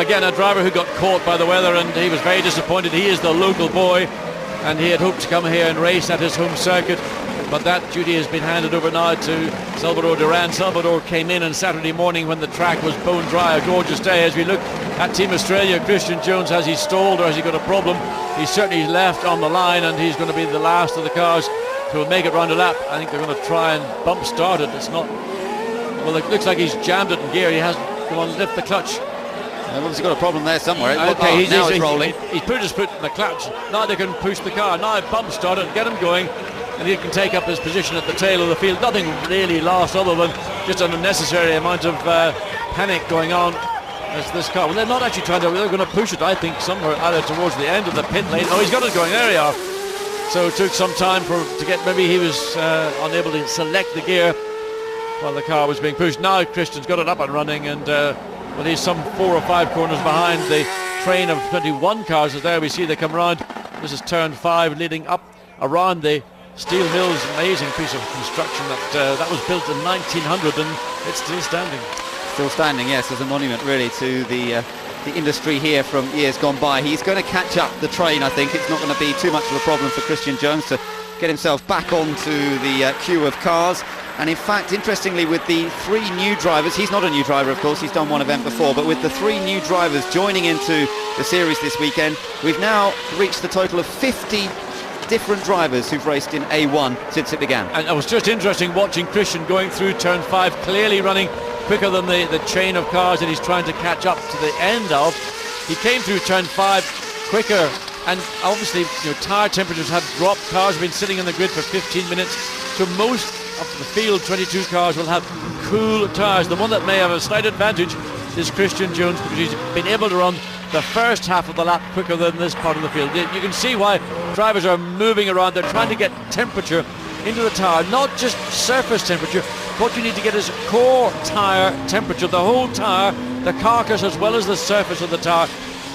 again, a driver who got caught by the weather, and he was very disappointed. He is the local boy, and he had hoped to come here and race at his home circuit, but that duty has been handed over now to Salvador Duran. Salvador came in on Saturday morning when the track was bone dry, a gorgeous day. As we look at Team Australia, Christian Jones, has he stalled or has he got a problem? He's certainly left on the line, and he's going to be the last of the cars to make it round a lap. I think they're going to try and bump start it. It's not, well, it looks like he's jammed it in gear. He hasn't, come on, lift the clutch. He's got a problem there somewhere. Okay, now he's rolling. He's put his foot in the clutch. Now they can push the car. Now bump start it, get him going, and he can take up his position at the tail of the field. Nothing really lost other than just an unnecessary amount of panic going on as this car. Well, they're not actually trying to, they're going to push it, I think, somewhere either towards the end of the pit lane. Oh, he's got it going. There we are. So it took some time to get, maybe he was unable to select the gear while the car was being pushed. Now Christian's got it up and running, and well, he's some 4 or 5 corners behind the train of 21 cars. As there we see they come around. This is turn 5 leading up around the steel mills. Amazing piece of construction that was built in 1900, and it's still standing. Still standing, yes, as a monument really to the industry here from years gone by. He's going to catch up the train, I think. It's not going to be too much of a problem for Christian Jones to get himself back onto the queue of cars. And in fact, interestingly, with the 3 new drivers, he's not a new driver, of course, he's done one event before, but with the 3 new drivers joining into the series this weekend, we've now reached the total of 50 different drivers who've raced in A1 since it began. And it was just interesting watching Christian going through turn 5, clearly running quicker than the chain of cars that he's trying to catch up to the end of. He came through turn 5 quicker, and obviously, you know, tyre temperatures have dropped. Cars have been sitting in the grid for 15 minutes, so most of the field 22 cars will have cool tyres. The one that may have a slight advantage is Christian Jones, because he's been able to run the first half of the lap quicker than this part of the field. You can see why drivers are moving around. They're trying to get temperature into the tyre, not just surface temperature. What you need to get is core tyre temperature. The whole tyre, the carcass as well as the surface of the tyre,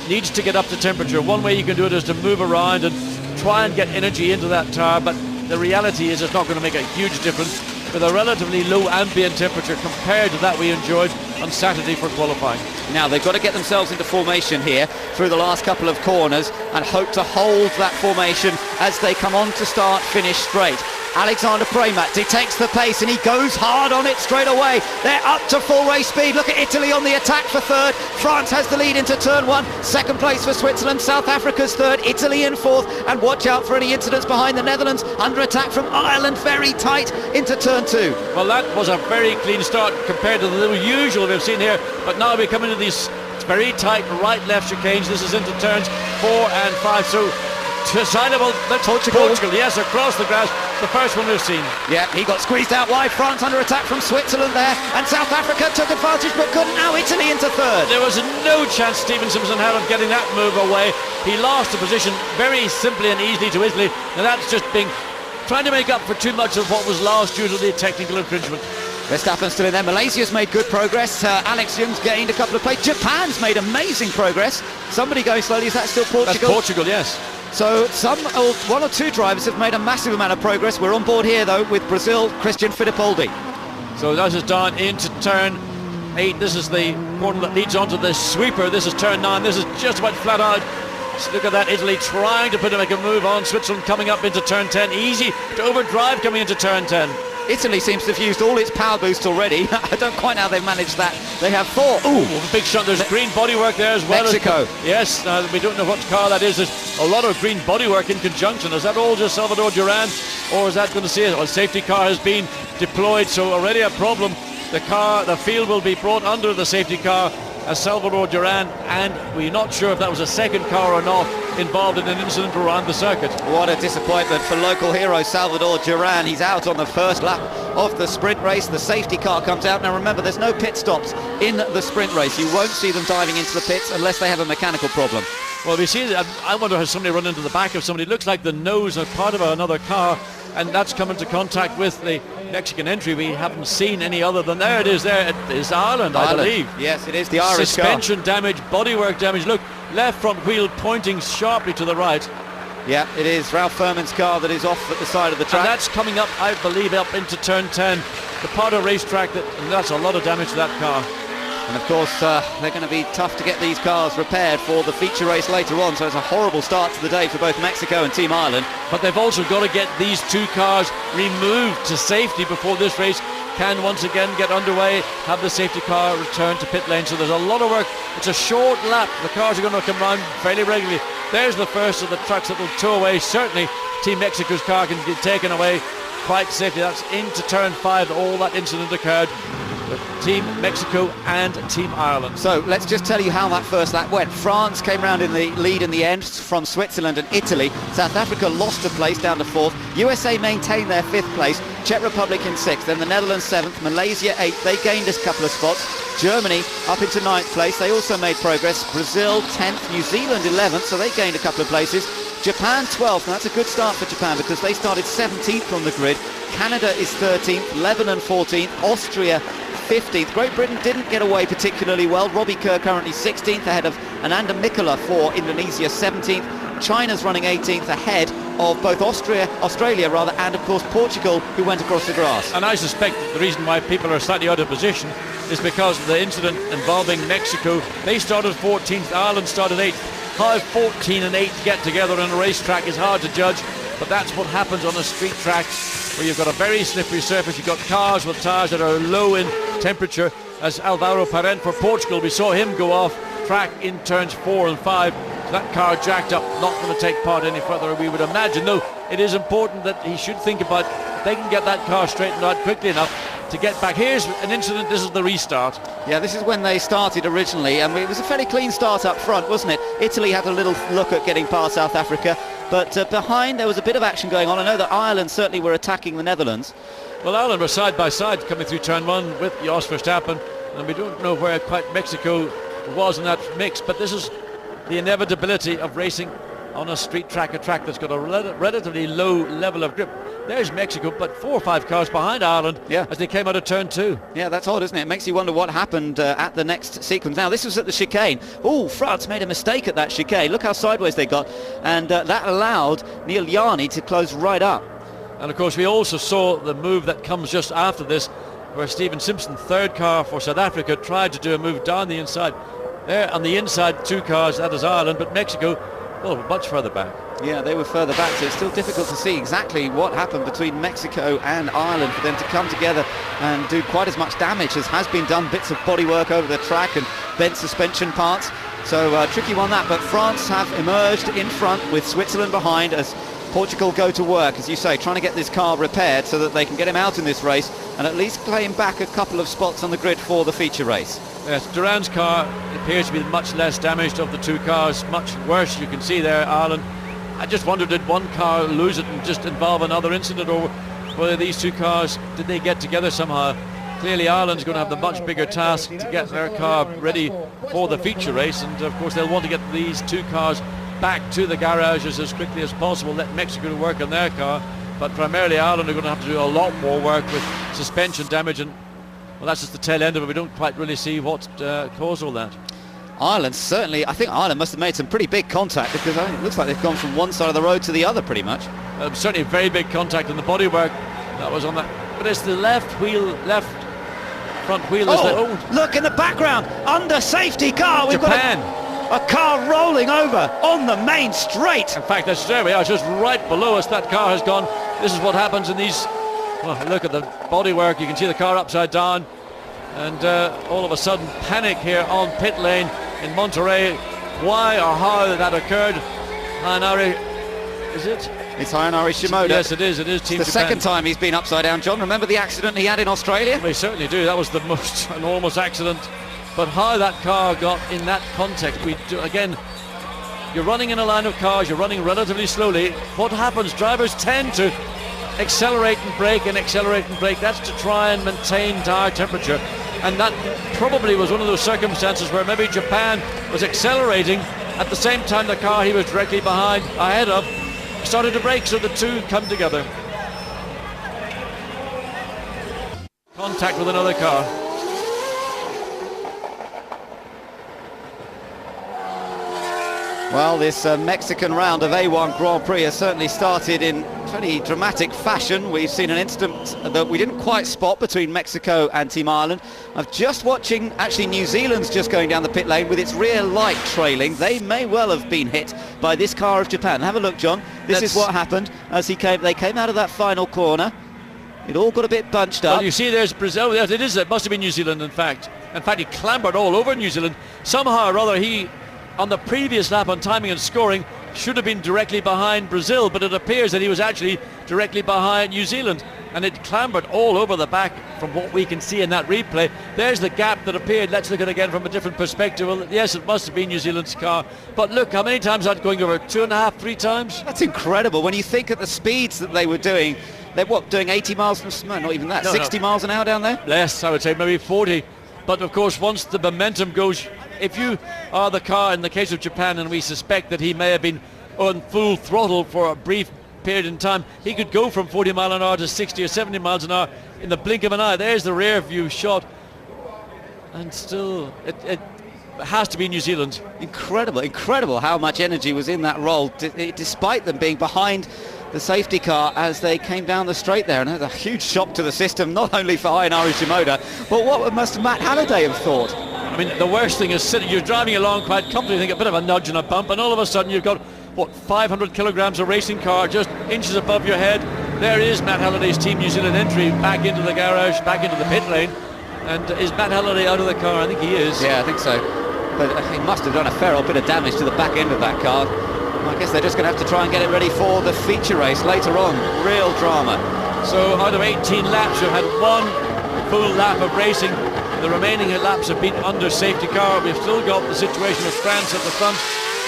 needs to get up to temperature. One way you can do it is to move around and try and get energy into that tyre, but the reality is it's not going to make a huge difference with a relatively low ambient temperature compared to that we enjoyed on Saturday for qualifying. Now they've got to get themselves into formation here through the last couple of corners and hope to hold that formation as they come on to start, finish straight. Alexander Premat detects the pace and he goes hard on it straight away. They're up to full race speed. Look at Italy on the attack for 3rd. France has the lead into turn 1. 2nd place for Switzerland. South Africa's 3rd. Italy in 4th. And watch out for any incidents behind the Netherlands. Under attack from Ireland, very tight into turn 2. Well, that was a very clean start compared to the usual we've seen here. But now we come into these very tight right-left chicanes. This is into turns 4 and 5. So decidable. That's Portugal, yes, across the grass. The first one we've seen. Yeah, he got squeezed out wide. France under attack from Switzerland there, and South Africa took advantage but couldn't. Now Italy into 3rd. There was no chance Stephen Simpson had of getting that move away. He lost the position very simply and easily to Italy, and that's just trying to make up for too much of what was lost due to the technical infringement. Verstappen's still in there. Malaysia's made good progress. Alex Young's gained a couple of places. Japan's made amazing progress. Somebody going slowly. Is that still Portugal? That's Portugal, yes. So one or two drivers have made a massive amount of progress. We're on board here though with Brazil, Christian Fittipaldi. So this is down into turn 8. This is the corner that leads onto the sweeper. This is turn 9. This is just about flat out. So look at that, Italy trying to make a move on. Switzerland coming up into turn 10. Easy to overdrive coming into turn 10. Italy seems to have used all its power boost already. I don't quite know how they've managed that. They have 4. Ooh, big shot. There's green bodywork there as well. Mexico. Yes, we don't know what car that is. There's a lot of green bodywork in conjunction. Is that all just Salvador Duran, or is that going to see it? Well, safety car has been deployed, so already a problem. The field will be brought under the safety car as Salvador Duran, and we're not sure if that was a second car or not involved in an incident around the circuit. What a disappointment for local hero Salvador Duran. He's out on the first lap of the sprint race. The safety car comes out. Now remember, there's no pit stops in the sprint race. You won't see them diving into the pits unless they have a mechanical problem. Well, we see that. I wonder, has somebody run into the back of somebody? It looks like the nose of part of another car, and that's come into contact with the Mexican entry. We haven't seen any other than there it is. There it is, Ireland, I believe. Yes, it is the Irish suspension car. damage, bodywork damage. Look, left front wheel pointing sharply to the right. Yeah, it is Ralph Furman's car that is off at the side of the track. And that's coming up, I believe, up into turn 10. The part of racetrack, that's a lot of damage to that car. And of course, they're going to be tough to get these cars repaired for the feature race later on, so it's a horrible start to the day for both Mexico and Team Ireland. But they've also got to get these two cars removed to safety before this race can once again get underway, have the safety car return to pit lane. So there's a lot of work. It's a short lap. The cars are going to come around fairly regularly. There's the first of the trucks that will tow away. Certainly Team Mexico's car can be taken away quite safely. That's into turn 5. All that incident occurred with Team Mexico and Team Ireland. So let's just tell you how that first lap went. France came round in the lead in the end from Switzerland and Italy. South Africa lost a place down to 4th. USA maintained their 5th place. Czech Republic in 6th. Then the Netherlands 7th. Malaysia 8th. They gained a couple of spots. Germany up into 9th place. They also made progress. Brazil 10th. New Zealand 11th. So they gained a couple of places. Japan 12th. Now that's a good start for Japan because they started 17th on the grid. Canada is 13th. Lebanon 14th. Austria 15th. Great Britain didn't get away particularly well. Robbie Kerr currently 16th ahead of Ananda Mikkola for Indonesia 17th. China's running 18th ahead of both Australia and of course Portugal, who went across the grass. And I suspect that the reason why people are slightly out of position is because of the incident involving Mexico. They started 14th, Ireland started 8th. How 14 and 8 get together on a racetrack is hard to judge, but that's what happens on a street track where you've got a very slippery surface. You've got cars with tyres that are low in temperature. As Alvaro Parent for Portugal, we saw him go off track in turns 4 and 5. So that car jacked up, not going to take part any further, we would imagine. No, it is important that he should think about if they can get that car straightened out quickly enough to get back. Here's an incident. This is the restart. Yeah, this is when they started originally, and it was a fairly clean start up front, wasn't it? Italy had a little look at getting past South Africa, but behind there was a bit of action going on. I know that Ireland certainly were attacking the Netherlands. Well, Ireland were side by side coming through turn 1 with Jos Verstappen, and we don't know where quite Mexico was in that mix, but this is the inevitability of racing on a street track, a track that's got a relatively low level of grip. There's Mexico, but 4 or 5 cars behind Ireland as they came out of turn 2. Yeah, that's odd, isn't it? It makes you wonder what happened at the next sequence. Now, this was at the chicane. Oh, France made a mistake at that chicane. Look how sideways they got. And that allowed Neil Yarni to close right up. And, of course, we also saw the move that comes just after this, where Stephen Simpson, third car for South Africa, tried to do a move down the inside. There on the inside, 2 cars, that is Ireland, but Mexico, well, much further back. Yeah, they were further back, so it's still difficult to see exactly what happened between Mexico and Ireland for them to come together and do quite as much damage as has been done. Bits of bodywork over the track and bent suspension parts. So tricky one that, but France have emerged in front with Switzerland behind as Portugal go to work, as you say, trying to get this car repaired so that they can get him out in this race and at least claim back a couple of spots on the grid for the feature race. Yes, Duran's car appears to be much less damaged of the 2 cars, much worse. You can see there, Ireland. I just wondered, did one car lose it and just involve another incident, or whether these 2 cars, did they get together somehow? Clearly Ireland's going to have the much bigger task to get their car ready for the feature race, and of course they'll want to get these 2 cars back to the garages as quickly as possible, let Mexico work on their car, but primarily Ireland are going to have to do a lot more work with suspension damage, and well, that's just the tail end of it. We don't quite really see what caused all that. Ireland certainly, I think Ireland must have made some pretty big contact, because it looks like they've gone from one side of the road to the other pretty much. Certainly very big contact in the bodywork that was on that, but it's the left front wheel. Look in the background, under safety car, we've Japan. Got a car rolling over on the main straight. In fact, there we are, just right below us. That car has gone. This is what happens in these. Well, look at the bodywork. You can see the car upside down, and all of a sudden, panic here on pit lane in Monterrey. Why or how that occurred? Hayanari, is it? It's Hayanari Shimoda. Yes, it is. It is Team Japan. The second time he's been upside down. John, remember the accident he had in Australia? We certainly do. That was the most enormous accident. But how that car got in that context, again, you're running in a line of cars, you're running relatively slowly. What happens? Drivers tend to accelerate and brake and accelerate and brake. That's to try and maintain tire temperature. And that probably was one of those circumstances where maybe Japan was accelerating at the same time the car he was directly ahead of, started to brake, so the 2 come together. Contact with another car. Well, this Mexican round of A1 Grand Prix has certainly started in fairly dramatic fashion. We've seen an incident that we didn't quite spot between Mexico and Team Ireland. I'm just watching, actually New Zealand's just going down the pit lane with its rear light trailing. They may well have been hit by this car of Japan. Have a look, John. This is what happened as they came out of that final corner. It all got a bit bunched up. Well, you see there's Brazil. It must have been New Zealand, in fact. In fact, he clambered all over New Zealand. Somehow or other, he, on the previous lap on timing and scoring, should have been directly behind Brazil, but it appears that he was actually directly behind New Zealand, and it clambered all over the back from what we can see in that replay. There's the gap that appeared. Let's look at it again from a different perspective. Well, yes, it must have been New Zealand's car, but look how many times that's going over, 2.5, 3 times? That's incredible when you think of the speeds that they were doing. They're doing 80 miles not even that, 60 miles an hour down there? Less, I would say, maybe 40. But of course, once the momentum goes, if you are the car in the case of Japan, and we suspect that he may have been on full throttle for a brief period in time, he could go from 40 mile an hour to 60 or 70 miles an hour in the blink of an eye. There's the rear view shot, and still it has to be New Zealand. Incredible how much energy was in that roll, despite them being behind the safety car as they came down the straight there, and it was a huge shock to the system, not only for Hayanari Shimoda, but what must Matt Halliday have thought? I mean, the worst thing is you're driving along quite comfortably, think a bit of a nudge and a bump, and all of a sudden you've got, 500 kilograms of racing car just inches above your head. There is Matt Halliday's Team New Zealand entry back into the garage, back into the pit lane. And is Matt Halliday out of the car? I think he is. Yeah, I think so. But he must have done a fair old bit of damage to the back end of that car. I guess they're just going to have to try and get it ready for the feature race later on. Real drama. So out of 18 laps, you've had 1 full lap of racing. The remaining laps have been under safety car. We've still got the situation of France at the front.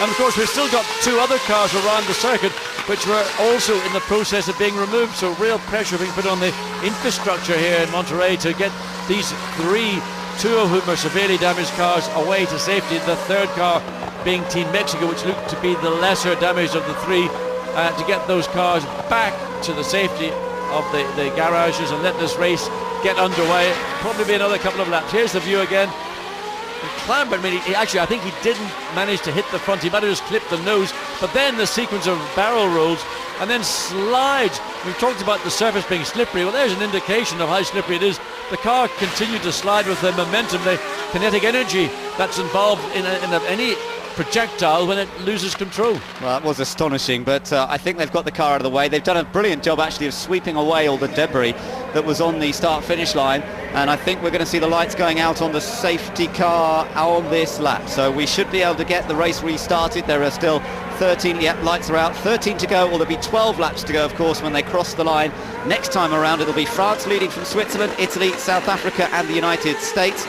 And of course, we've still got 2 other cars around the circuit, which were also in the process of being removed. So real pressure being put on the infrastructure here in Monterrey to get these 3, 2 of whom are severely damaged cars, away to safety. The third car being Team Mexico, which looked to be the lesser damaged of the 3, to get those cars back to the safety of the garages and let this race get underway. Probably be another couple of laps. Here's the view again. He clambered. I mean, I think he didn't manage to hit the front. He might have just clipped the nose. But then the sequence of barrel rolls and then slides. We've talked about the surface being slippery. Well, there's an indication of how slippery it is. The car continued to slide with the momentum, the kinetic energy that's involved in any projectile when it loses control. Well, that was astonishing, but I think they've got the car out of the way. They've done a brilliant job actually of sweeping away all the debris that was on the start-finish line, and I think we're going to see the lights going out on the safety car on this lap, so we should be able to get the race restarted. There are still 13, lights are out, 13 to go. Well, there'll be 12 laps to go, of course, when they cross the line. Next time around, it'll be France leading from Switzerland, Italy, South Africa and the United States.